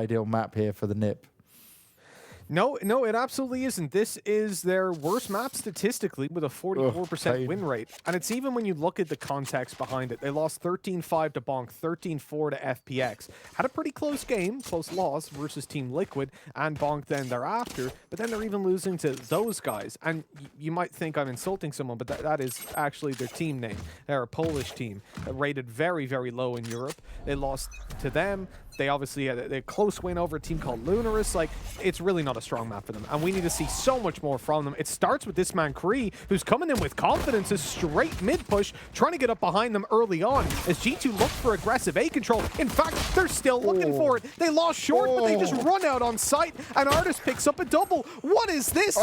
ideal map here for the NIP. No, it absolutely isn't. This is their worst map statistically with a 44% win rate. And it's even when you look at the context behind it. They lost 13-5 to Bonk, 13-4 to FPX. Had a pretty close game, close loss versus Team Liquid and Bonk then thereafter. But then they're even losing to those guys. And you might think I'm insulting someone, but that is actually their team name. They're a Polish team rated very, very low in Europe. They lost to them. They obviously had a close win over a team called Lunaris. Like, it's really not a strong map for them, and we need to see so much more from them. It starts with this man, Kree, who's coming in with confidence, a straight mid push, trying to get up behind them early on as G2 looked for aggressive A control. In fact, they're still looking for it. They lost short, but they just run out on sight, and Artis picks up a double. What is this?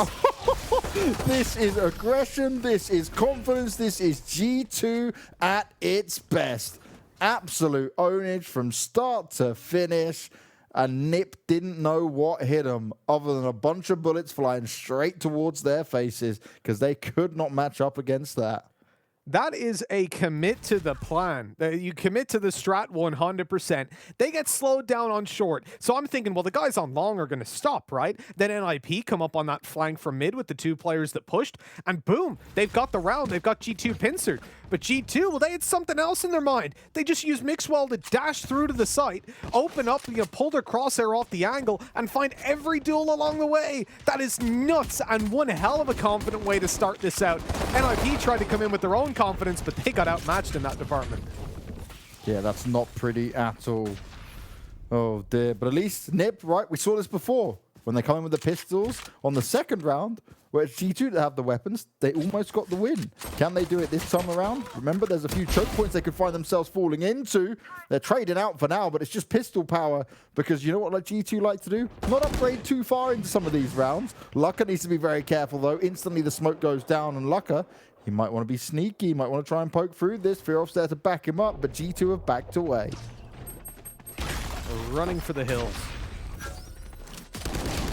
This is aggression, this is confidence, this is G2 at its best. Absolute ownage from start to finish, and NIP didn't know what hit them other than a bunch of bullets flying straight towards their faces because they could not match up against that. That is a commit to the plan. You commit to the strat 100%. They get slowed down on short. So I'm thinking, well, the guys on long are going to stop, right? Then NIP come up on that flank from mid with the two players that pushed, and boom, they've got the round. They've got G2 pincered. But G2, well, they had something else in their mind. They just used Mixwell to dash through to the site, open up, pull their crosshair off the angle, and find every duel along the way. That is nuts, and one hell of a confident way to start this out. NIP tried to come in with their own confidence, but they got outmatched in that department. Yeah, that's not pretty at all. Oh dear, but at least NIP, right? We saw this before. When they come in with the pistols on the second round, where it's G2 that have the weapons, they almost got the win. Can they do it this time around? Remember, there's a few choke points they could find themselves falling into. They're trading out for now, but it's just pistol power because you know what G2 like to do? Not upgrade too far into some of these rounds. Lucka needs to be very careful, though. Instantly, the smoke goes down, and Lucka, he might want to be sneaky. He might want to try and poke through this. Fearoff's there to back him up, but G2 have backed away. Running for the hills.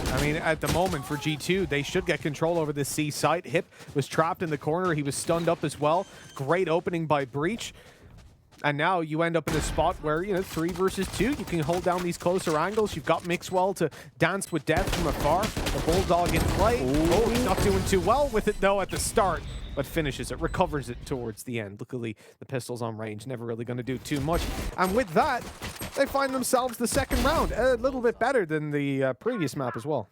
I mean, at the moment for G2, they should get control over this C site. Hip was trapped in the corner. He was stunned up as well. Great opening by Breach. And now you end up in a spot where, 3 versus 2, you can hold down these closer angles. You've got Mixwell to dance with death from afar. The Bulldog in play. Oh, he's not doing too well with it, though, at the start. But finishes it, recovers it towards the end. Luckily, the pistol's on range, never really going to do too much. And with that, they find themselves the second round. A little bit better than the previous map as well.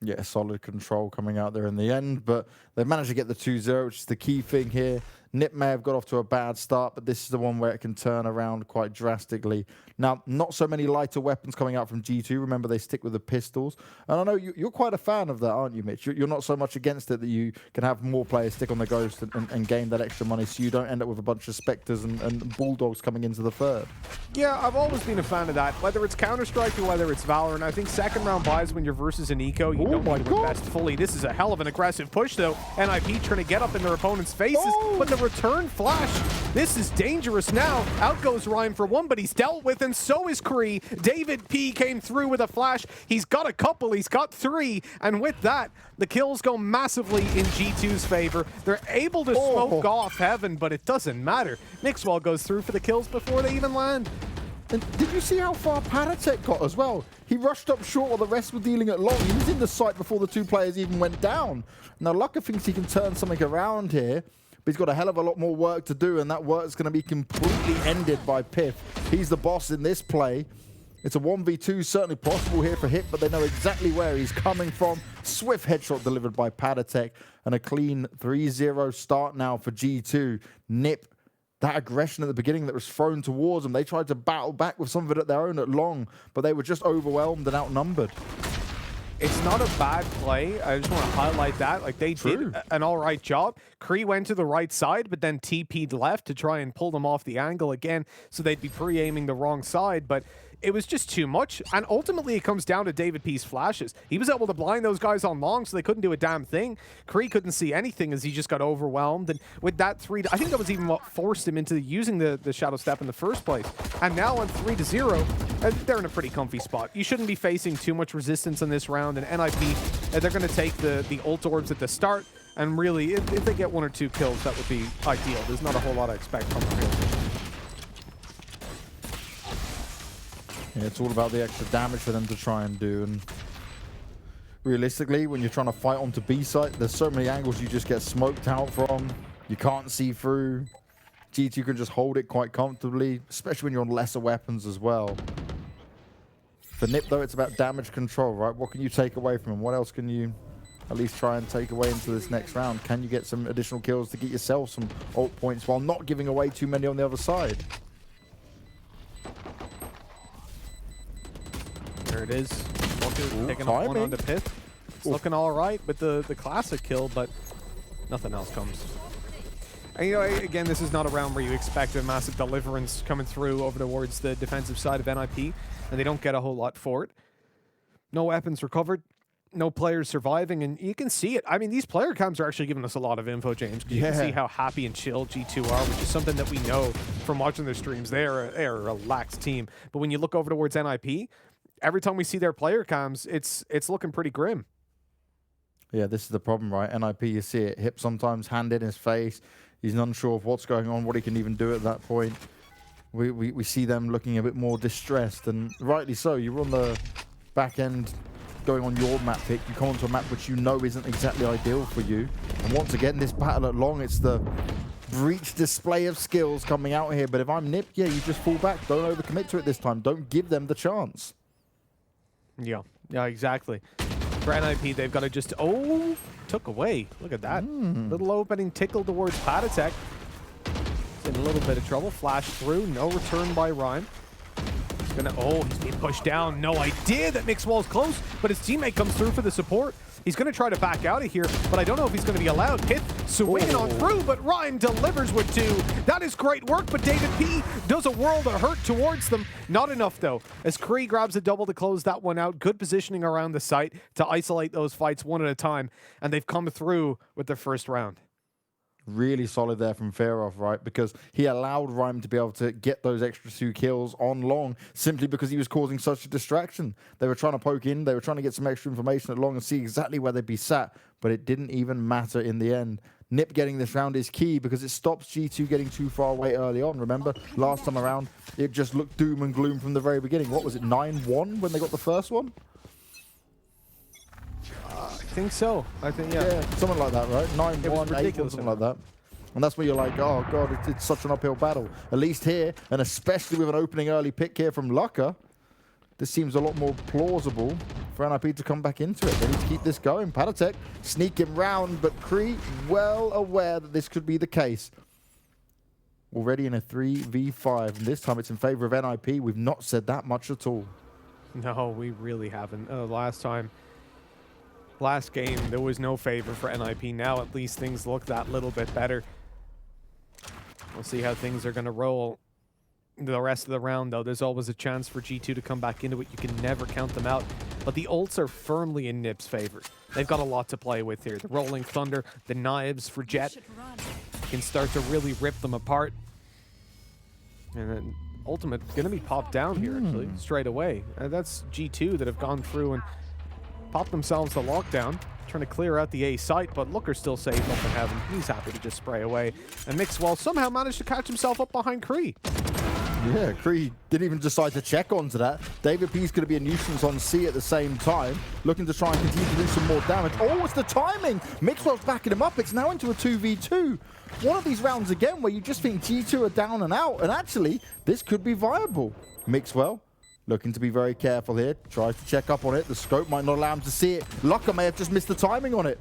Yeah, solid control coming out there in the end, but they managed to get the 2-0, which is the key thing here. NIP may have got off to a bad start, but this is the one where it can turn around quite drastically. Now, not so many lighter weapons coming out from G2. Remember, they stick with the pistols. And I know you're quite a fan of that, aren't you, Mitch? You're not so much against it that you can have more players stick on the Ghost and gain that extra money so you don't end up with a bunch of Spectres and Bulldogs coming into the third. Yeah, I've always been a fan of that. Whether it's Counter-Strike or whether it's Valorant, I think second round buys when you're versus an eco, you don't want to invest fully. This is a hell of an aggressive push, though. NIP trying to get up in their opponent's faces, but the return flash, this is dangerous now. Out goes Ryan for one, but he's dealt with, and so is Kree. David P came through with a flash. He's got a couple, he's got 3, and with that, the kills go massively in G2's favor. They're able to smoke off Heaven, but it doesn't matter. Mixwell goes through for the kills before they even land. And did you see how far Panatek got as well? He rushed up short while the rest were dealing at long. He was in the site before the 2 players even went down. Now, Lucka thinks he can turn something around here, but he's got a hell of a lot more work to do, and that work's going to be completely ended by Piff. He's the boss in this play. It's a 1v2, certainly possible here for Hip, but they know exactly where he's coming from. Swift headshot delivered by Panatek, and a clean 3-0 start now for G2. NIP, that aggression at the beginning that was thrown towards them, they tried to battle back with some of it at their own at long, but they were just overwhelmed and outnumbered. It's not a bad play. I just want to highlight that. Like, they did an all right job. Kree went to the right side, but then TP'd left to try and pull them off the angle again, so they'd be pre-aiming the wrong side. But it was just too much. And ultimately, it comes down to David P's flashes. He was able to blind those guys on long, so they couldn't do a damn thing. Kree couldn't see anything as he just got overwhelmed. And with that 3, I think that was even what forced him into using the Shadow Step in the first place. And now on 3-0, they're in a pretty comfy spot. You shouldn't be facing too much resistance in this round. And NIP, they're going to take the ult orbs at the start. And really, if they get 1 or 2 kills, that would be ideal. There's not a whole lot I expect from them here. Yeah, it's all about the extra damage for them to try and do. And realistically, when you're trying to fight onto B site, there's so many angles you just get smoked out from. You can't see through. G2 can just hold it quite comfortably, especially when you're on lesser weapons as well. For Nip, though, it's about damage control, right? What can you take away from him? What else can you at least try and take away into this next round? Can you get some additional kills to get yourself some ult points while not giving away too many on the other side? There it is. Walker taking up one on the pit. It's looking all right with the classic kill, but nothing else comes. And, you know, again, this is not a round where you expect a massive deliverance coming through over towards the defensive side of NIP, and they don't get a whole lot for it. No weapons recovered, no players surviving, and you can see it. I mean, these player cams are actually giving us a lot of info, James. You can see how happy and chill G2 are, which is something that we know from watching their streams. They are a lax team. But when you look over towards NIP, every time we see their player cams, it's looking pretty grim. Yeah, this is the problem, right? NIP, you see it. Hip sometimes, hand in his face. He's unsure of what's going on, what he can even do at that point. We see them looking a bit more distressed, and rightly so. You're on the back end going on your map pick. You come onto a map which you know isn't exactly ideal for you. And once again, this battle at long, it's the breach display of skills coming out here. But if I'm Nip, yeah, you just fall back. Don't overcommit to it this time. Don't give them the chance. Yeah, exactly. For NIP, they've got to just... Oh, took away. Look at that. Little opening tickle towards Pyjamas. He's in a little bit of trouble. Flash through. No return by Rhyme. He's gonna... Oh, he's being pushed down. No idea that Mixwell's close, but his teammate comes through for the support. He's going to try to back out of here, but I don't know if he's going to be allowed. Pith swinging on through, but Rhyme delivers with 2. That is great work, but David P does a world of hurt towards them. Not enough, though, as Kree grabs a double to close that one out. Good positioning around the site to isolate those fights one at a time, and they've come through with their first round. Really solid there from Faroff, right? Because he allowed Rhyme to be able to get those extra 2 kills on long simply because he was causing such a distraction. They were trying to poke in, they were trying to get some extra information at long and see exactly where they'd be sat, but it didn't even matter in the end. Nip getting this round is key because it stops G2 getting too far away early on. Remember, last time around, it just looked doom and gloom from the very beginning. What was it, 9-1 when they got the first one? I think so. I think, yeah. Something like that, right? 9-1, 8-1, something like that. And that's where you're like, oh, God, it's such an uphill battle. At least here, and especially with an opening early pick here from Lucka, this seems a lot more plausible for NIP to come back into it. They need to keep this going. Pyjamas sneaking round, but Kree well aware that this could be the case. Already in a 3v5, and this time it's in favor of NIP. We've not said that much at all. No, we really haven't. Last game, there was no favor for NIP. Now, at least things look that little bit better. We'll see how things are going to roll the rest of the round, though. There's always a chance for G2 to come back into it. You can never count them out. But the ults are firmly in Nip's favor. They've got a lot to play with here. The Rolling Thunder, the knives for Jet can start to really rip them apart. And then Ultimate going to be popped down here, actually, straight away. That's G2 that have gone through and popped themselves the lockdown, trying to clear out the A site, but Looker's still safe up in heaven. He's happy to just spray away. And Mixwell somehow managed to catch himself up behind Kree. Yeah, Kree didn't even decide to check onto that. David P's going to be a nuisance on C at the same time, looking to try and continue to do some more damage. Oh, it's the timing! Mixwell's backing him up. It's now into a 2v2. One of these rounds again where you just think G2 are down and out, and actually, this could be viable. Mixwell looking to be very careful here. Tries to check up on it. The scope might not allow him to see it. Lucka may have just missed the timing on it.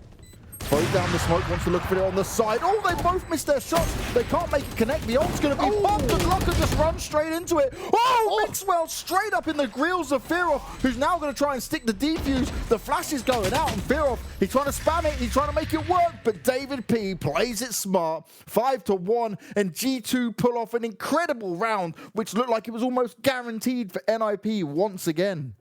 Throws down the smoke, wants to look for it on the side. Oh, they both missed their shots. They can't make it connect. The ult's going to be popped, and Lucka just runs straight into it. Oh, Mixwell straight up in the grills of Faroff, who's now going to try and stick the defuse. The flash is going out, and Faroff, he's trying to spam it. He's trying to make it work, but David P plays it smart. 5-1, and G2 pull off an incredible round, which looked like it was almost guaranteed for NIP once again.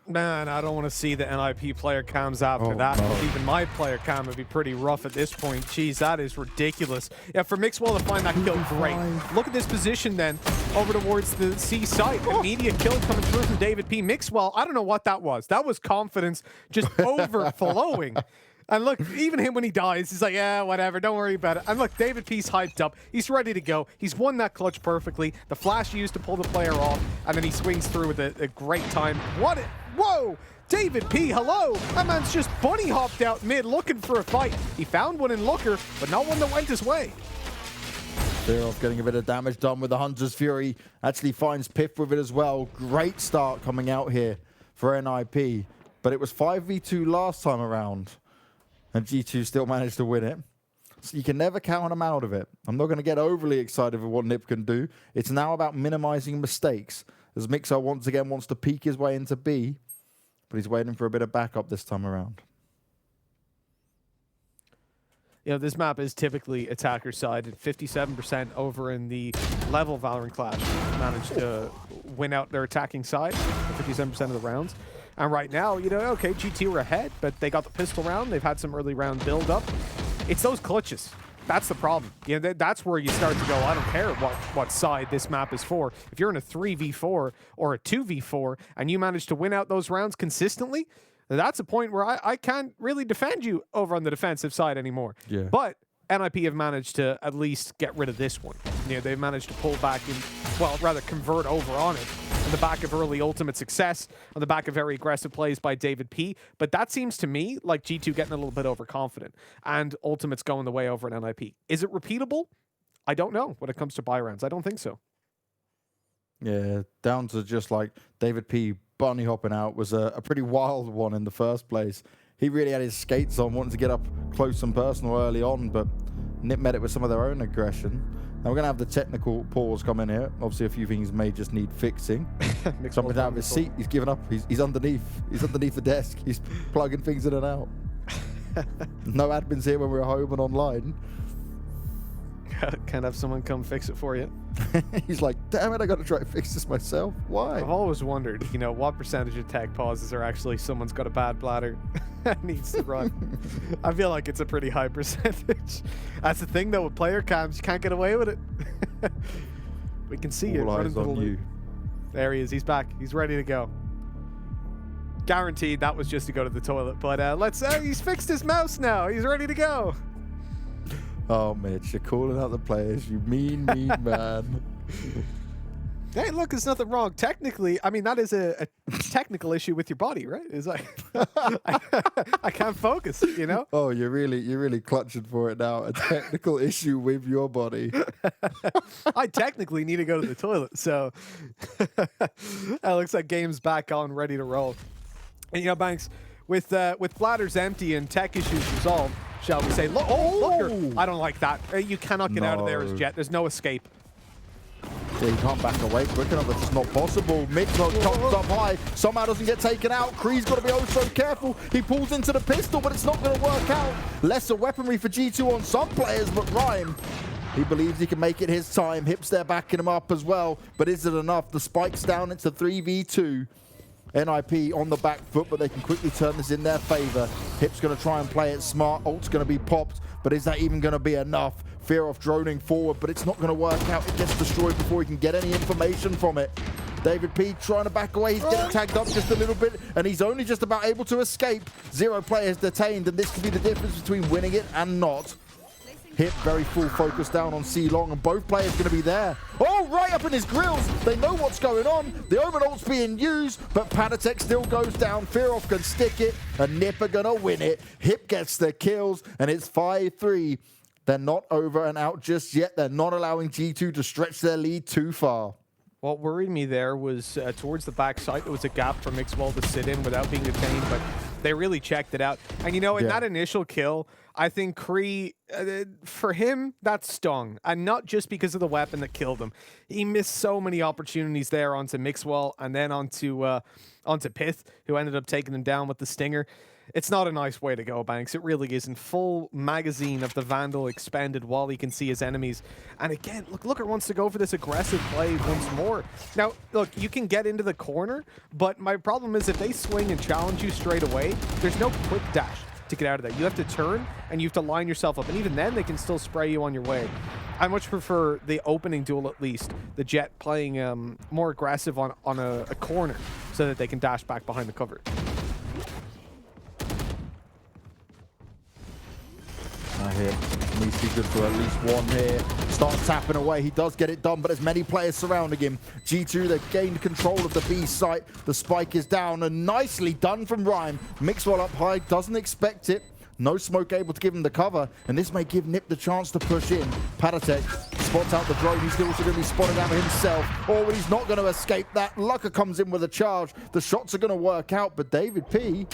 Man, I don't want to see the NIP player cams after that. No. Even my player cam would be pretty rough at this point. Jeez, that is ridiculous. Yeah, for Mixwell to find that kill, great. Look at this position then, over towards the C site. Immediate kill coming through from David P. Mixwell, I don't know what that was. That was confidence just overflowing. And look, even him when he dies, he's like, yeah, whatever, don't worry about it. And look, David P's hyped up. He's ready to go. He's won that clutch perfectly. The flash used to pull the player off, and then he swings through with a great time. Whoa! David P, hello! That man's just bunny hopped out mid looking for a fight. He found one in Looker, but not one that went his way. They're off getting a bit of damage done with the Hunter's Fury. Actually finds Piff with it as well. Great start coming out here for NIP. But it was 5v2 last time around. And G2 still managed to win it. So you can never count them out of it. I'm not going to get overly excited with what Nip can do. It's now about minimizing mistakes. As Mixer once again wants to peek his way into B. But he's waiting for a bit of backup this time around. You know, this map is typically attacker side. 57% over in the level Valorant Clash managed to win out their attacking side 57% of the rounds. And right now, you know, okay, GT were ahead, but they got the pistol round. They've had some early round build up. It's those clutches. That's the problem. You know, that's where you start to go, I don't care what side this map is for. If you're in a 3v4 or a 2v4 and you manage to win out those rounds consistently, that's a point where I can't really defend you over on the defensive side anymore. Yeah. But NIP have managed to at least get rid of this one. You know, they've managed to pull back and, well, rather convert over on it on the back of early ultimate success, on the back of very aggressive plays by David P. But that seems to me like G2 getting a little bit overconfident and ultimate's going the way over at NIP. Is it repeatable? I don't know when it comes to buy rounds. I don't think so. Yeah, down to just like David P bunny hopping out was a pretty wild one in the first place. He really had his skates on, wanting to get up close and personal early on, but Nip met it with some of their own aggression. Now we're going to have the technical pause come in here. Obviously, a few things may just need fixing. Jumping out of his seat. He's given up. He's underneath. He's underneath the desk. He's plugging things in and out. No admins here when we're home and online. Can't have someone come fix it for you. He's like, damn it, I got to try to fix this myself. Why? I've always wondered, you know, what percentage of tech pauses are actually someone's got a bad bladder and needs to run. I feel like it's a pretty high percentage. That's the thing, though, with player cams, you can't get away with it. We can see All it. eyes on you. There he is. He's back. He's ready to go. Guaranteed that was just to go to the toilet. But he's fixed his mouse now. He's ready to go. Oh, Mitch, you're calling out the players. You mean man. Hey, look, there's nothing wrong. Technically, I mean, that is a technical issue with your body, right? It's like, I can't focus, you know? Oh, you're really clutching for it now. A technical issue with your body. I technically need to go to the toilet, so it looks like game's back on, ready to roll. And, you know, Banks, with bladders empty and tech issues resolved, shall we say? Looker. I don't like that. You cannot get out of there as Jet. There's no escape. Yeah, you can't back away quick enough. That's just not possible. Mixo comes up high. Somehow doesn't get taken out. Kree's got to be oh so careful. He pulls into the pistol, but it's not going to work out. Lesser weaponry for G2 on some players, but Rhyme, he believes he can make it his time. Hips there backing him up as well. But is it enough? The spike's down. It's a 3v2. NIP on the back foot, but they can quickly turn this in their favor. Hip's going to try and play it smart. Ult's going to be popped, but is that even going to be enough? Fear of droning forward, but it's not going to work out. It gets destroyed before he can get any information from it. David P trying to back away. He's getting tagged up just a little bit, and he's only just about able to escape. 0 players detained, and this could be the difference between winning it and not. Hip very full focus down on C-Long, and both players going to be there. Oh, right up in his grills. They know what's going on. The Omen ult's being used, but Panatek still goes down. Fearoff can stick it, and Nip are going to win it. Hip gets the kills, and it's 5-3. They're not over and out just yet. They're not allowing G2 to stretch their lead too far. What worried me there was towards the backside, there was a gap for Mixwell to sit in without being detained, but they really checked it out. And, you know, in that initial kill, I think Kree, for him, that stung. And not just because of the weapon that killed him. He missed so many opportunities there onto Mixwell and then onto Pith, who ended up taking him down with the Stinger. It's not a nice way to go, Banks. It really isn't. Full magazine of the Vandal expended while he can see his enemies. And again, look, Looker wants to go for this aggressive play once more. Now, look, you can get into the corner, but my problem is if they swing and challenge you straight away, there's no quick dash to get out of there. You have to turn, and you have to line yourself up. And even then, they can still spray you on your way. I much prefer the opening duel, at least, the Jet playing more aggressive on a corner so that they can dash back behind the cover. Here needs to be good for at least one here. Starts tapping away. He does get it done, but there's many players surrounding him. G2, they've gained control of the B site. The spike is down, and nicely done from Rhyme. Mixwell up high, doesn't expect it. No smoke able to give him the cover, and this may give Nip the chance to push in. Patatek spots out the drone. He's also going to be spotted out himself. Oh, but he's not going to escape that. Lucker comes in with a charge. The shots are going to work out, but David P.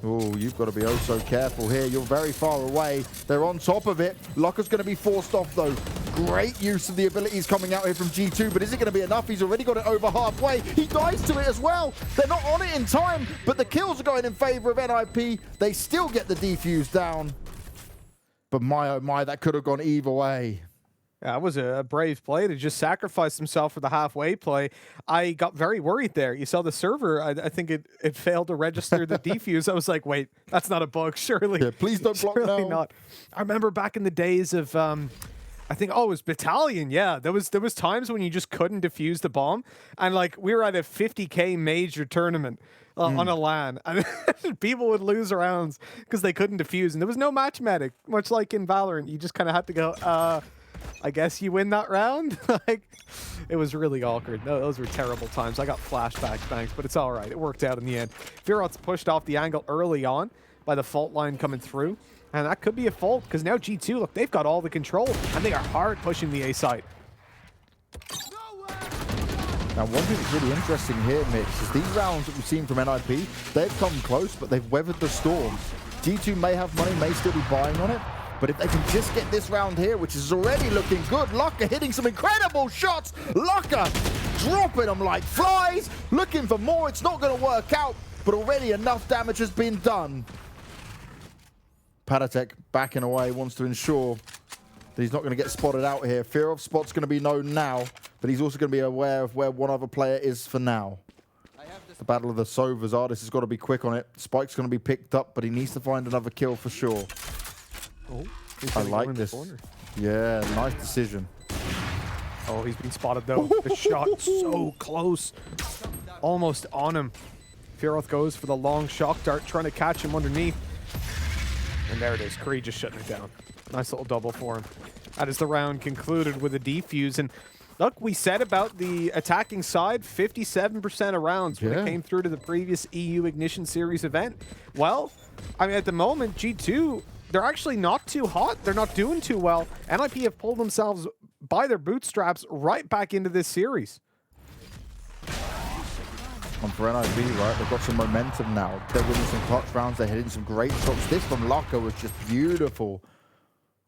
Oh, you've got to be oh so careful here. You're very far away. They're on top of it. Lucker's going to be forced off, though. Great use of the abilities coming out here from G2, but is it going to be enough? He's already got it over halfway. He dies to it as well. They're not on it in time, but the kills are going in favor of NIP. They still get the defuse down. But my, oh my, that could have gone either way. That was a brave play to just sacrifice himself for the halfway play. I got very worried there. You saw the server, I think it failed to register the defuse. I was like, wait, that's not a bug, surely. Yeah, please don't block now. Surely not. I remember back in the days of, I think, it was Battalion, yeah. There was times when you just couldn't defuse the bomb. And like, we were at a 50K major tournament on a LAN. And people would lose rounds because they couldn't defuse. And there was no match medic, much like in Valorant. You just kind of had to go, I guess you win that round. Like, it was really awkward. No, those were terrible times. I got flashbacks, thanks, but it's all right. It worked out in the end. Fearot's pushed off the angle early on by the fault line coming through, and that could be a fault because now G2, look, they've got all the control, and they are hard pushing the A side. Now, one thing that's really interesting here, Mitch, is these rounds that we've seen from NIP, they've come close, but they've weathered the storm. G2 may have money, may still be buying on it, but if they can just get this round here, which is already looking good, Lucker hitting some incredible shots. Lucker dropping them like flies, looking for more. It's not going to work out, but already enough damage has been done. Patatek backing away, wants to ensure that he's not going to get spotted out here. Fear of spot's going to be known now, but he's also going to be aware of where one other player is for now. The battle of the Sovas. Artist has got to be quick on it. Spike's going to be picked up, but he needs to find another kill for sure. Oh, I like this. Yeah, nice decision. Oh, he's been spotted though. The shot so close. Almost on him. Fearoth goes for the long shock dart, trying to catch him underneath. And there it is. Kree just shutting it down. Nice little double for him. That is the round concluded with a defuse. And look, we said about the attacking side, 57% of rounds when it came through to the previous EU Ignition Series event. Well, I mean, at the moment, G2, they're actually not too hot. They're not doing too well. NIP have pulled themselves by their bootstraps right back into this series. And for NIP, right, they've got some momentum now. They're winning some clutch rounds. They're hitting some great shots. This from Lucker was just beautiful.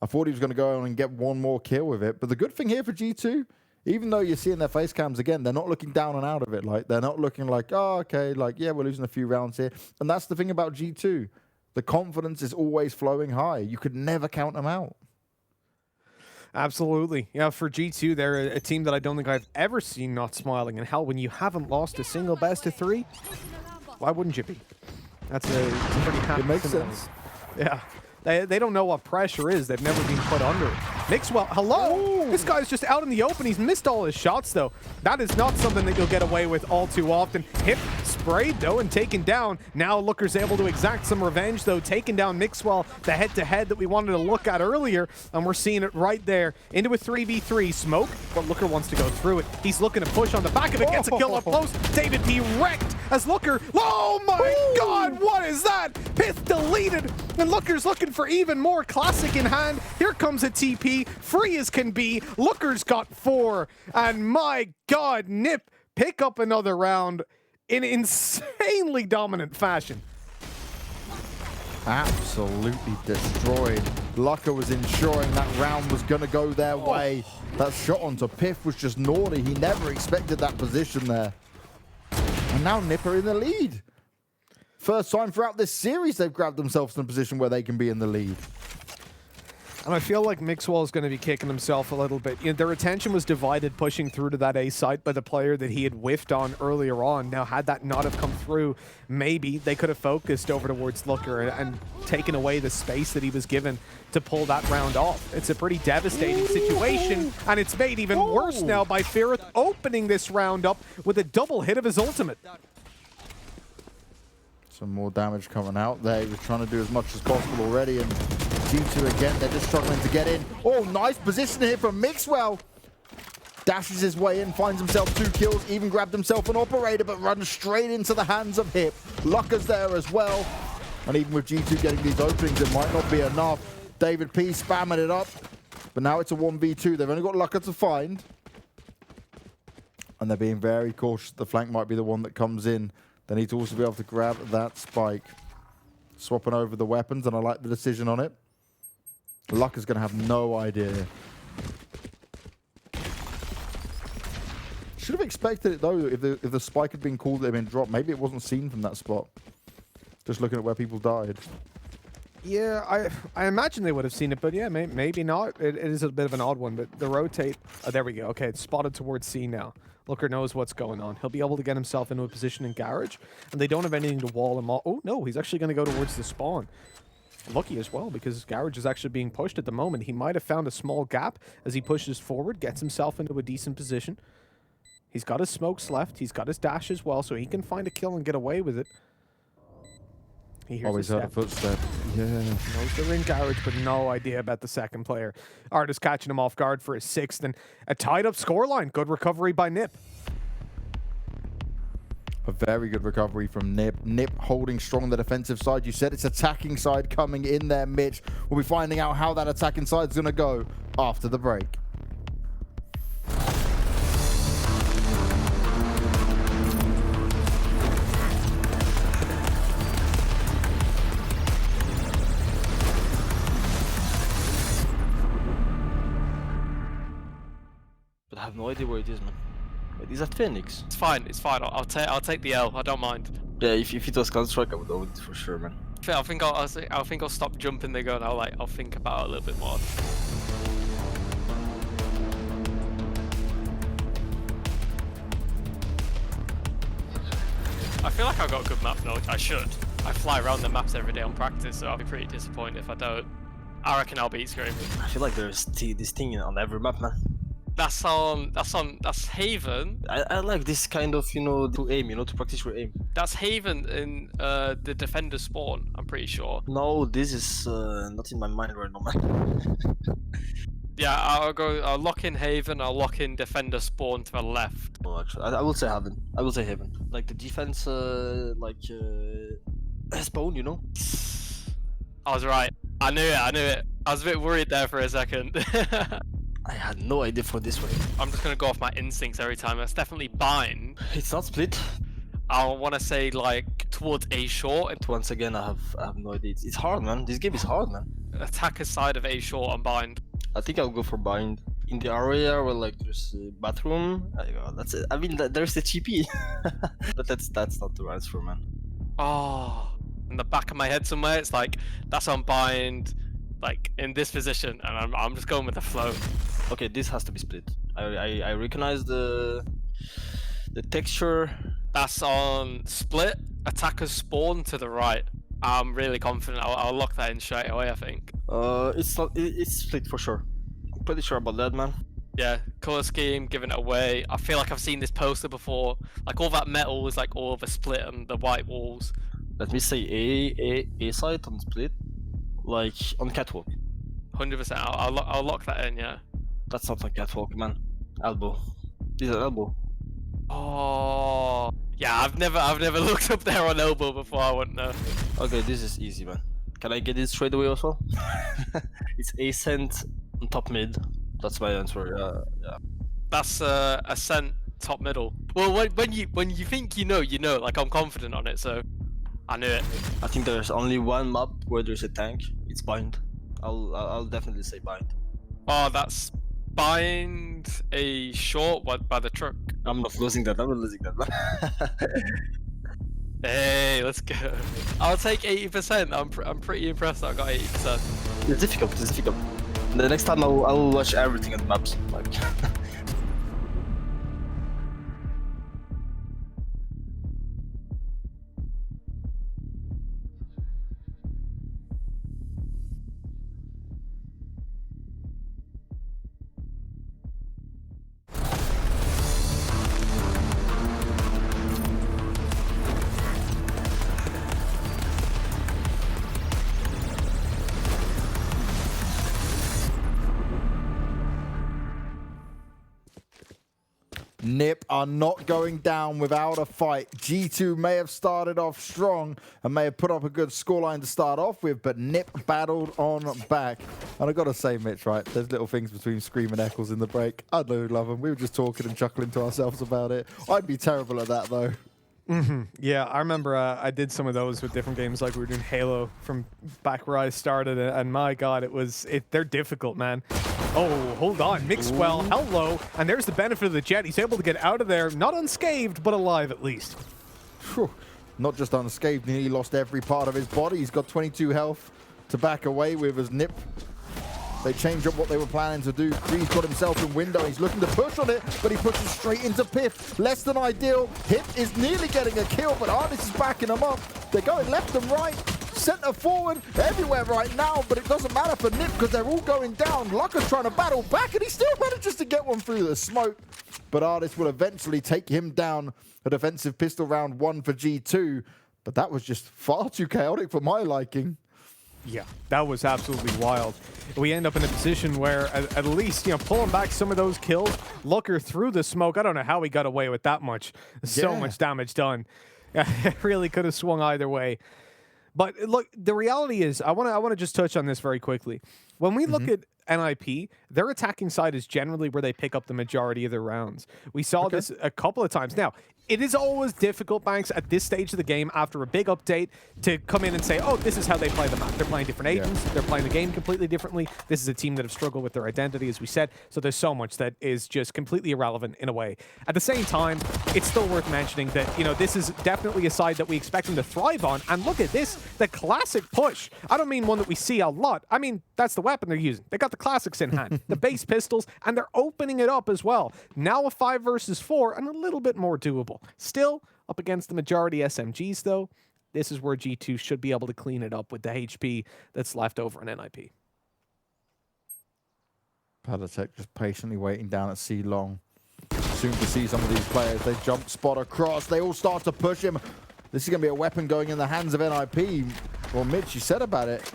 I thought he was going to go on and get one more kill with it. But the good thing here for G2, even though you're seeing their face cams again, they're not looking down and out of it. Like, they're not looking like, oh, okay, like, yeah, we're losing a few rounds here. And that's the thing about G2. The confidence is always flowing high. You could never count them out. Absolutely. Yeah, for G2, they're a team that I don't think I've ever seen not smiling. And hell, when you haven't lost a single best of 3, why wouldn't you be? That's a pretty happy. It makes sense. Yeah. They don't know what pressure is. They've never been put under it. Mixwell, hello! Ooh. This guy's just out in the open. He's missed all his shots, though. That is not something that you'll get away with all too often. Hip sprayed, though, and taken down. Now Looker's able to exact some revenge, though, taking down Mixwell, the head-to-head that we wanted to look at earlier, and we're seeing it right there. Into a 3v3 smoke, but Looker wants to go through it. He's looking to push on the back of it, gets a kill up close. David P wrecked as Looker. Oh my God, what is that? Pith deleted, and Looker's looking for even more. Classic in hand. Here comes a TP, free as can be. Looker's got 4, and my God, Nip pick up another round in insanely dominant fashion. Absolutely destroyed. Lucker was ensuring that round was going to go their way. That shot onto Piff was just naughty. He never expected that position there. And now Nip are in the lead. First time throughout this series they've grabbed themselves in a position where they can be in the lead. And I feel like Mixwell is going to be kicking himself a little bit. You know, their attention was divided pushing through to that A site by the player that he had whiffed on earlier on. Now, had that not have come through, maybe they could have focused over towards Looker and taken away the space that he was given to pull that round off. It's a pretty devastating situation, and it's made even worse now by Fearith opening this round up with a double hit of his ultimate. Some more damage coming out there. He was trying to do as much as possible already, and G2 again, they're just struggling to get in. Oh, nice position here from Mixwell. Dashes his way in, finds himself 2 kills, even grabbed himself an operator, but runs straight into the hands of Hip. Lucker's there as well. And even with G2 getting these openings, it might not be enough. David P spamming it up. But now it's a 1v2. They've only got Lucker to find. And they're being very cautious. The flank might be the one that comes in. They need to also be able to grab that spike. Swapping over the weapons, and I like the decision on it. Lucker's going to have no idea. Should have expected it though. If the spike had been called, it had been dropped. Maybe it wasn't seen from that spot. Just looking at where people died. Yeah, I imagine they would have seen it, but yeah, maybe not. It is a bit of an odd one, but the rotate. Oh, there we go. Okay, it's spotted towards C now. Looker knows what's going on. He'll be able to get himself into a position in garage, and they don't have anything to wall him off. Oh no, he's actually going to go towards the spawn. Lucky as well, because garage is actually being pushed at the moment. He might have found a small gap as he pushes forward, gets himself into a decent position. He's got his smokes left. He's got his dash as well, so he can find a kill and get away with it. He hears Always heard a footstep. Yeah. Knows they're in garage, but no idea about the second player. Artist catching him off guard for his 6th, and a tied-up scoreline. Good recovery by Nip. A very good recovery from Nip. Nip holding strong on the defensive side. You said it's attacking side coming in there, Mitch. We'll be finding out how that attacking side is going to go after the break. But I have no idea where it is, man. Wait, is that Phoenix? It's fine. It's fine. I'll take the L. I don't mind. Yeah, if it was Counter-Strike, I would own it for sure, man. I think I'll stop jumping the gun. I'll think about it a little bit more. I feel like I've got good map knowledge. I should. I fly around the maps every day on practice, so I'll be pretty disappointed if I don't. I reckon I'll beat Scream. I feel like there's this thing on every map, man. That's Haven. I like this kind of, to aim, to practice your aim. That's Haven in the Defender spawn, I'm pretty sure. No, this is not in my mind right now, man. Yeah, I'll lock in Haven, I'll lock in Defender spawn to the left. Oh, actually, I will say Haven. I will say Haven. Like the defense, spawn, I was right. I knew it. I was a bit worried there for a second. I had no idea for this one. I'm just gonna go off my instincts every time. That's definitely bind. It's not split. I want to say like towards A short. Once again, I have no idea. It's hard, man. This game is hard, man. Attacker side of A short on bind. I think I'll go for bind. In the area where like there's a bathroom, that's it. I mean, there's the TP. But that's not the answer, man. Oh, in the back of my head somewhere, it's like that's on bind, like in this position, and I'm just going with the flow. Okay, this has to be split. I recognize the texture. That's on split. Attackers spawn to the right. I'm really confident. I'll lock that in straight away, I think. It's split for sure. I'm pretty sure about that, man. Yeah, color scheme, giving it away. I feel like I've seen this poster before. Like all that metal is like all of a split and the white walls. Let me say A side on split, like on catwalk. 100%. I'll lock that in. Yeah. That's not on catwalk, man. Elbow. This is an elbow. Oh. Yeah, I've never looked up there on elbow before. I wouldn't know. Okay, this is easy, man. Can I get it straight away also? It's ascent on top mid. That's my answer. Yeah. That's ascent top middle. Well, when you think you know. Like I'm confident on it, so I knew it. I think there's only one map where there's a tank. It's bind. I'll definitely say bind. Oh, that's bind a short one by the truck. I'm not losing that. I'm not losing that. Hey, let's go. I'll take 80%. I'm pretty impressed that I got 80%. It's difficult. It's difficult. The next time I'll watch everything on the maps. Like. Nip are not going down without a fight. G2 may have started off strong and may have put up a good scoreline to start off with, but Nip battled on back. And I gotta say, Mitch, right, there's little things between Scream and Eccles in the break. I do love them. We were just talking and chuckling to ourselves about it. I'd be terrible at that, though. Yeah, I remember I did some of those with different games, like we were doing Halo from back where I started, and my God, they're difficult, man. Oh, hold on, Mixwell, hello, and there's the benefit of the jet. He's able to get out of there, not unscathed, but alive at least. Whew. Not just unscathed, he lost every part of his body. He's got 22 health to back away with as Nip. They changed up what they were planning to do. Kree's got himself in window. He's looking to push on it, but he pushes straight into Piff. Less than ideal. Hip is nearly getting a kill, but Arnis is backing him up. They're going left and right, center forward, everywhere right now, but it doesn't matter for Nip because they're all going down. Lucker's trying to battle back, and he still manages to get one through the smoke. But Arnis will eventually take him down. A defensive pistol round 1 for G2, but that was just far too chaotic for my liking. Yeah, that was absolutely wild. We end up in a position where at least, pulling back some of those kills, Looker through the smoke. I don't know how he got away with that much. So much damage done. It really could have swung either way. But look, the reality is, I want to just touch on this very quickly. When we look at NIP, their attacking side is generally where they pick up the majority of their rounds. We saw this a couple of times. Now, it is always difficult, Banks, at this stage of the game, after a big update, to come in and say, oh, this is how they play the map. They're playing different agents. They're playing the game completely differently. This is a team that have struggled with their identity, as we said. So there's so much that is just completely irrelevant in a way. At the same time, it's still worth mentioning that, this is definitely a side that we expect them to thrive on. And look at this, the classic push. I don't mean one that we see a lot. I mean, that's the weapon they're using. They got the classics in hand, the base pistols, and they're opening it up as well. Now a 5 versus 4 and a little bit more doable. Still up against the majority SMGs, though. This is where G2 should be able to clean it up with the HP that's left over in NIP. Palatech just patiently waiting down at C long. Soon to see some of these players. They jump spot across. They all start to push him. This is going to be a weapon going in the hands of NIP. Well, Mitch, you said about it.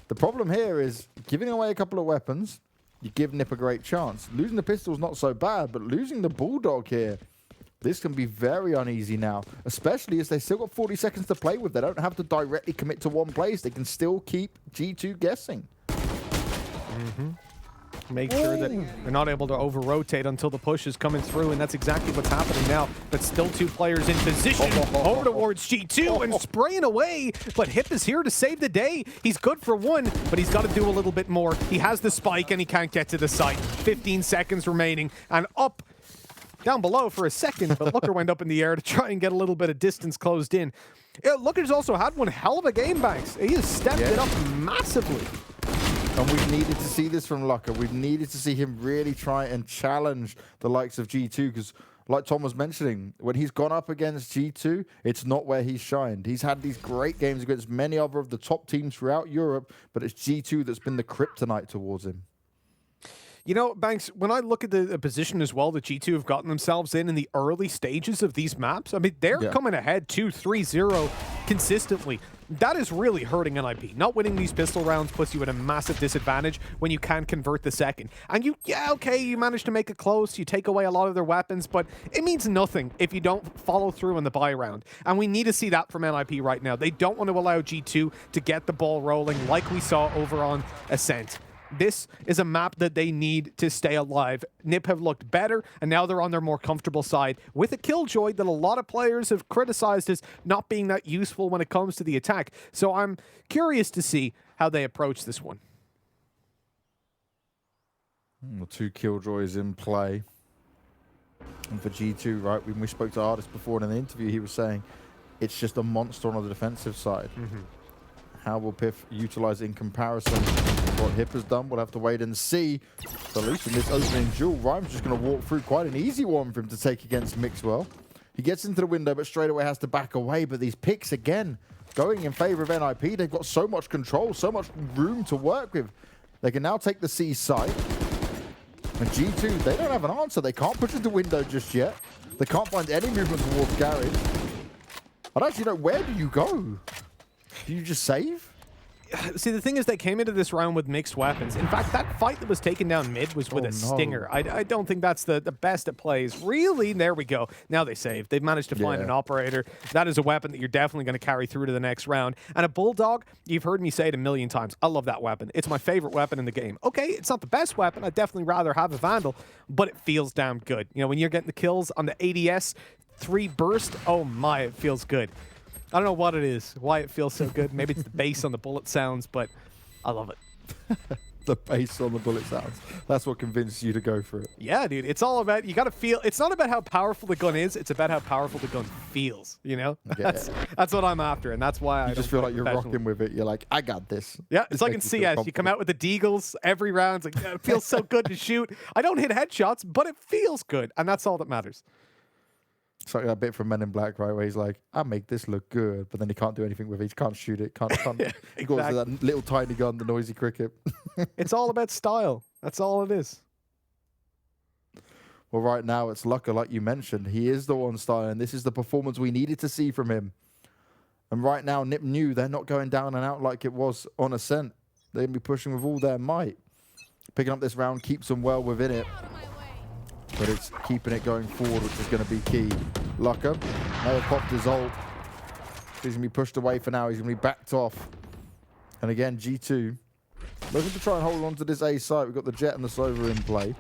The problem here is giving away a couple of weapons, you give Nip a great chance. Losing the pistol's not so bad, but losing the Bulldog here, this can be very uneasy now, especially as they still got 40 seconds to play with. They don't have to directly commit to one place. They can still keep G2 guessing. Make sure that they're not able to over-rotate until the push is coming through, and that's exactly what's happening now. But still 2 players in position over towards G2 and spraying away. But Hip is here to save the day. He's good for 1, but he's got to do a little bit more. He has the spike, and he can't get to the site. 15 seconds remaining, and up down below for a second, but Looker went up in the air to try and get a little bit of distance closed in. Looker's also had one hell of a game, Banks. He has stepped it up massively. And we've needed to see this from Looker. We've needed to see him really try and challenge the likes of G2 because, like Tom was mentioning, when he's gone up against G2, it's not where he's shined. He's had these great games against many other of the top teams throughout Europe, but it's G2 that's been the kryptonite towards him. Banks, when I look at the position as well that G2 have gotten themselves in the early stages of these maps, I mean, they're coming ahead 2-3-0 consistently. That is really hurting NIP. Not winning these pistol rounds puts you at a massive disadvantage when you can convert the second. And you manage to make it close, you take away a lot of their weapons, but it means nothing if you don't follow through on the buy round. And we need to see that from NIP right now. They don't want to allow G2 to get the ball rolling like we saw over on Ascent. This is a map that they need to stay alive. Nip have looked better, and now they're on their more comfortable side with a Killjoy that a lot of players have criticized as not being that useful when it comes to the attack. So I'm curious to see how they approach this one. The 2 Killjoys in play. And for G2, right, when we spoke to Artis before in an interview, he was saying it's just a monster on the defensive side. How will Piff utilize it in comparison to what Hip has done? We'll have to wait and see. But at least in this opening duel, Rhyme's just going to walk through quite an easy one for him to take against Mixwell. He gets into the window, but straight away has to back away. But these picks, again, going in favor of NIP. They've got so much control, so much room to work with. They can now take the C site. And G2, they don't have an answer. They can't push into window just yet. They can't find any movement towards garage. I don't actually know, where do you go? Do you just save? see, the thing is they came into this round with mixed weapons. In fact, that fight that was taken down mid was with a stinger. I don't think that's the best it plays. Really? There we go. Now they saved. They've managed to find an operator. That is a weapon that you're definitely going to carry through to the next round. And a bulldog, you've heard me say it a million times. I love that weapon. It's my favorite weapon in the game. Okay, it's not the best weapon. I'd definitely rather have a vandal, but it feels damn good. You know, when you're getting the kills on the ADS 3 burst, oh my, it feels good. I don't know what it is, why it feels so good. Maybe it's the bass on the bullet sounds, but I love it. The bass on the bullet sounds. That's what convinced you to go for it. Yeah, dude. It's all about, you got to feel, it's not about how powerful the gun is, it's about how powerful the gun feels, you know? Yeah. That's what I'm after, and that's why You just feel like you're rocking with it. You're like, I got this. Yeah, it's like in CS. You come out with the deagles every round. It's like, yeah, it feels so good to shoot. I don't hit headshots, but it feels good, and that's all that matters. It's like that bit from Men in Black, right, where he's like, I make this look good, but then he can't do anything with it. He can't shoot it. Can't Yeah, He goes to that little tiny gun, the noisy cricket. It's all about style. That's all it is. Well, right now, it's Lucka, like you mentioned. He is the one star, and this is the performance we needed to see from him. And right now, Nip knew they're not going down and out like it was on Ascent. They're going to be pushing with all their might. Picking up this round keeps them well within it. But it's keeping it going forward, which is going to be key. Lucka now popped his ult. He's going to be pushed away for now. He's going to be backed off. And again, G2 looking to try and hold on to this A site. We've got the Jet and the Sova in play.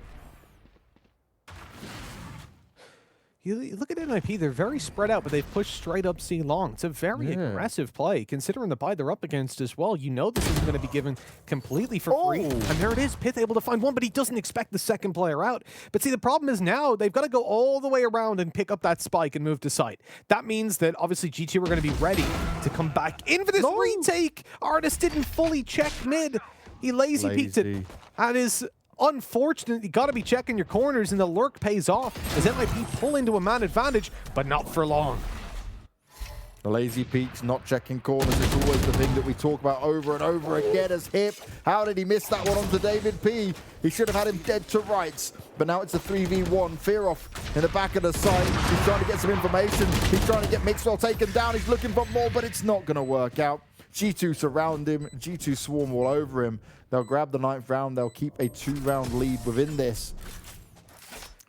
You look at NIP, they're very spread out, but they've pushed straight up C long. It's a very aggressive play, considering the buy they're up against as well. You know this isn't going to be given completely for free. And there it is, Pith able to find one, but he doesn't expect the second player out. But see, the problem is now they've got to go all the way around and pick up that spike and move to site. That means that obviously G2 are going to be ready to come back in for this retake. Artist didn't fully check mid. He lazy peeked it. That is unfortunate. You got to be checking your corners, and the lurk pays off as NIP pull into a man advantage, but not for long. The lazy peeks, not checking corners, is always the thing that we talk about over and over again as Hip. How did he miss that one onto David P? He should have had him dead to rights, but now it's a 3v1. Fearoff in the back of the site. He's trying to get some information. He's trying to get Mixwell taken down. He's looking for more, but it's not going to work out. G2 surround him. G2 swarm all over him. They'll grab the 9th round. They'll keep a 2-round lead within this.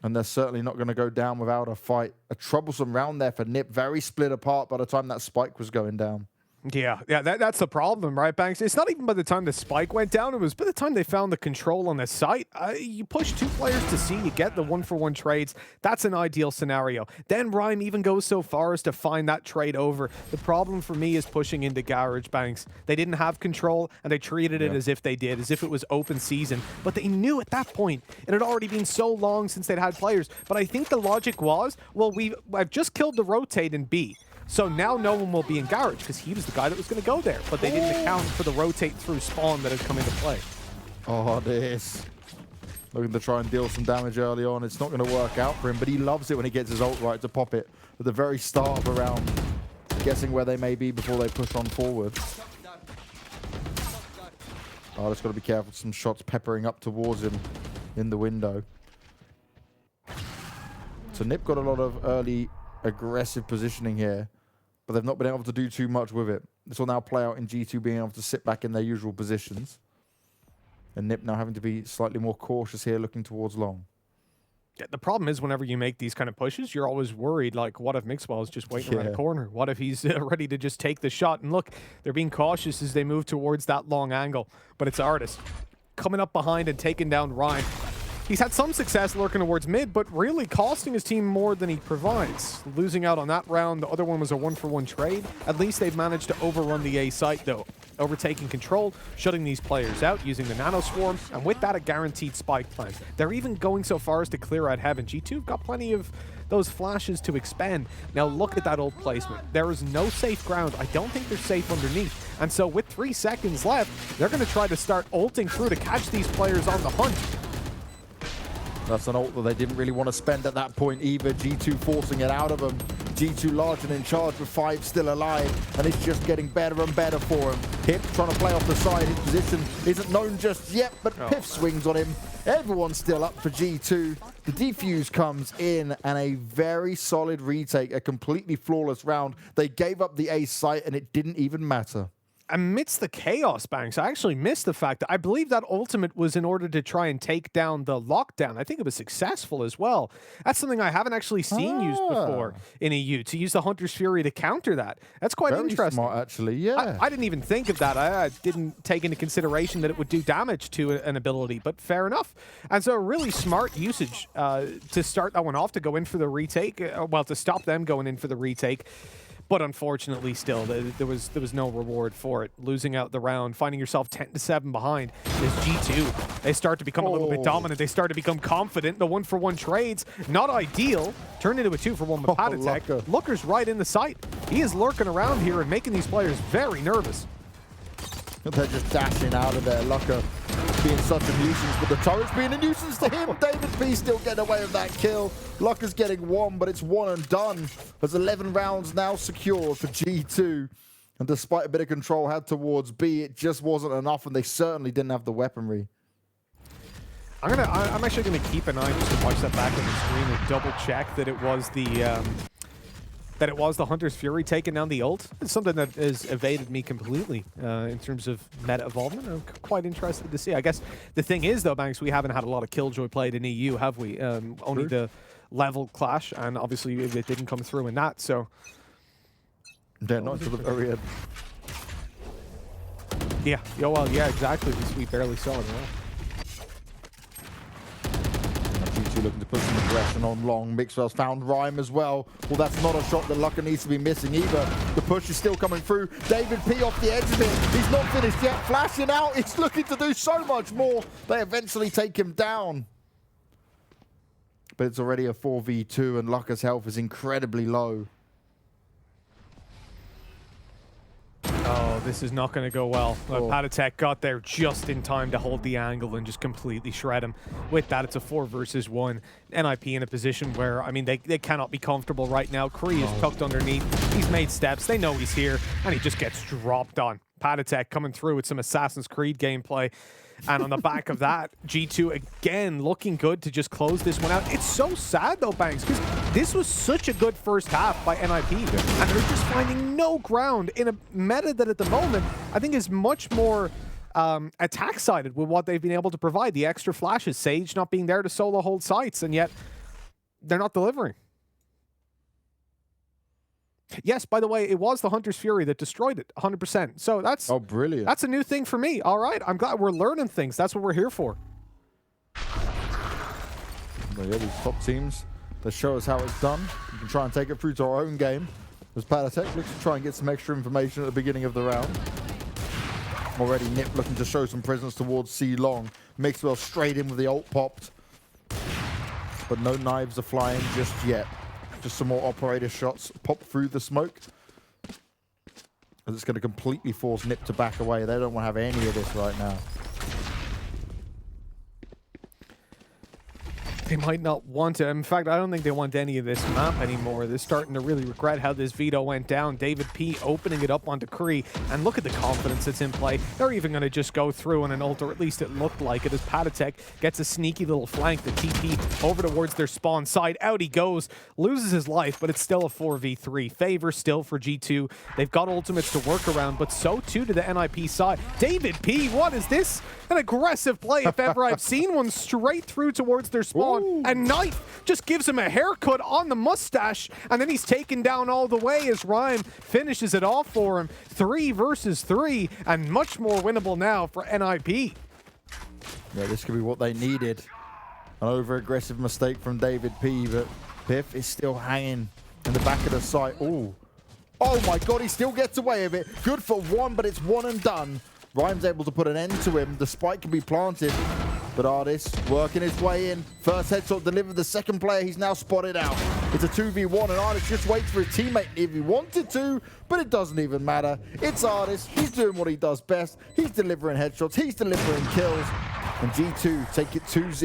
And they're certainly not going to go down without a fight. A troublesome round there for Nip. Very split apart by the time that spike was going down. Yeah, that's the problem, right, Banks? It's not even by the time the spike went down. It was by the time they found the control on the site. You push 2 players to C, you get the 1-for-1 trades. That's an ideal scenario. Then Rhyme even goes so far as to find that trade over. The problem for me is pushing into Garage, Banks. They didn't have control, and they treated it as if they did, as if it was open season. But they knew at that point, it had already been so long since they'd had players. But I think the logic was, well, I've just killed the rotate in B. So now no one will be in Garage because he was the guy that was going to go there. But they didn't account for the rotate through spawn that had come into play. Oh, this. Looking to try and deal some damage early on. It's not going to work out for him, but he loves it when he gets his ult right to pop it at the very start of a round. Guessing where they may be before they push on forward. Oh, just got to be careful. Some shots peppering up towards him in the window. So Nip got a lot of early aggressive positioning here, but they've not been able to do too much with it. This will now play out in G2 being able to sit back in their usual positions. And Nip now having to be slightly more cautious here, looking towards long. Yeah, the problem is whenever you make these kind of pushes, you're always worried, like, what if Mixwell is just waiting around a corner? What if he's ready to just take the shot? And look, they're being cautious as they move towards that long angle. But it's Artist coming up behind and taking down Ryan. He's had some success lurking towards mid, but really costing his team more than he provides. Losing out on that round, the other one was a 1-for-1 trade. At least they've managed to overrun the A site, though. Overtaking control, shutting these players out using the Nano Swarm, and with that, a guaranteed spike plant. They're even going so far as to clear out Heaven. G2 got plenty of those flashes to expend. Now look at that old placement. There is no safe ground. I don't think they're safe underneath. And so with 3 seconds left, they're going to try to start ulting through to catch these players on the hunt. That's an ult that they didn't really want to spend at that point either. G2 forcing it out of them. G2 large and in charge with 5 still alive, and it's just getting better and better for him. Hip trying to play off the side. His position isn't known just yet, but Piff swings on him. Everyone's still up for G2. The defuse comes in, and a very solid retake, a completely flawless round. They gave up the A site, and it didn't even matter. amidst the chaos, Banks, I actually missed the fact that I believe that ultimate was in order to try and take down the lockdown. I think it was successful as well. That's something I haven't actually seen used before in EU, to use the Hunter's Fury to counter that. That's quite Very interesting. smart, actually, yeah. I didn't even think of that. I didn't take into consideration that it would do damage to an ability, but fair enough. And so a really smart usage to start that one off, to go in for the retake, well, to stop them going in for the retake. But unfortunately, still, there was no reward for it. Losing out the round, finding yourself 10-7 behind is G2. They start to become a little bit dominant. They start to become confident. The 1-for-1 trades, not ideal. Turned into a 2-for-1 with Pyjamas. Looker's right in the sight. He is lurking around here and making these players very nervous. They're just dashing out of there. Lucker being such a nuisance, but the turret's being a nuisance to him. David P still getting away with that kill. Lucker's getting one, but it's one and done. There's 11 rounds now secured for G2. And despite a bit of control had towards B, it just wasn't enough, and they certainly didn't have the weaponry. I'm actually gonna keep an eye just to watch that back on the screen and double check that it was the Hunter's Fury taking down the ult. It's something that has evaded me completely in terms of meta evolvement. I'm quite interested to see. I guess the thing is, though, Banks, we haven't had a lot of Killjoy played in EU, have we? Only the level clash, and obviously it didn't come through in that, so... Yeah, not to the very end. Yeah, well, yeah, exactly. We barely saw it at all. G2 looking to put some aggression on long. Mixwell's found Rhyme as well. Well, that's not a shot that Lucker needs to be missing either. The push is still coming through. David P off the edge of it. He's not finished yet. Flashing out. He's looking to do so much more. They eventually take him down. But it's already a 4v2 and Lucker's health is incredibly low. Oh, this is not going to go well. Pyjamas got there just in time to hold the angle and just completely shred him. With that, it's a 4 versus 1. NIP in a position where, I mean, they cannot be comfortable right now. Kree is tucked underneath. He's made steps. They know he's here, and he just gets dropped on. Pyjamas coming through with some Assassin's Creed gameplay. And on the back of that, G2 again looking good to just close this one out. It's so sad though, Banks, because this was such a good first half by NIP. And they're just finding no ground in a meta that at the moment, I think is much more attack-sided with what they've been able to provide. The extra flashes, Sage not being there to solo hold sites, and yet they're not delivering. Yes, by the way, it was the Hunter's Fury that destroyed it, 100%. So that's brilliant. That's a new thing for me. All right, I'm glad we're learning things. That's what we're here for. Well, yeah, these top teams, they show us how it's done. We can try and take it through to our own game. As Pyjamas looks to try and get some extra information at the beginning of the round. Already Nip looking to show some presence towards C Long. Mixwell straight in with the ult popped. But no knives are flying just yet. Just some more operator shots pop through the smoke. It's going to completely force Nip to back away. They don't want to have any of this right now. They might not want to. In fact, I don't think they want any of this map anymore. They're starting to really regret how this veto went down. David P opening it up onto Kree. And look at the confidence that's in play. They're even going to just go through on an ult, or at least it looked like it, as Pyjamas gets a sneaky little flank. The TP over towards their spawn side. Out he goes. Loses his life, but it's still a 4v3. Favor still for G2. They've got ultimates to work around, but so too to the NIP side. David P, what is this? An aggressive play, if ever I've seen one, straight through towards their spawn. Ooh. And Knife just gives him a haircut on the mustache, and then he's taken down all the way as Rhyme finishes it off for him. 3 versus 3, and much more winnable now for NIP. Yeah, this could be what they needed. An over-aggressive mistake from David P, but Piff is still hanging in the back of the site. Ooh. Oh my god, he still gets away with it. Good for one, but it's one and done. Rhyme's able to put an end to him. The spike can be planted, but Artis working his way in. First headshot delivered. The second player he's now spotted out. It's a 2v1, and Artis just waits for his teammate if he wanted to, but it doesn't even matter. It's Artis. He's doing what he does best. He's delivering headshots. He's delivering kills. And G2 take it 2-0.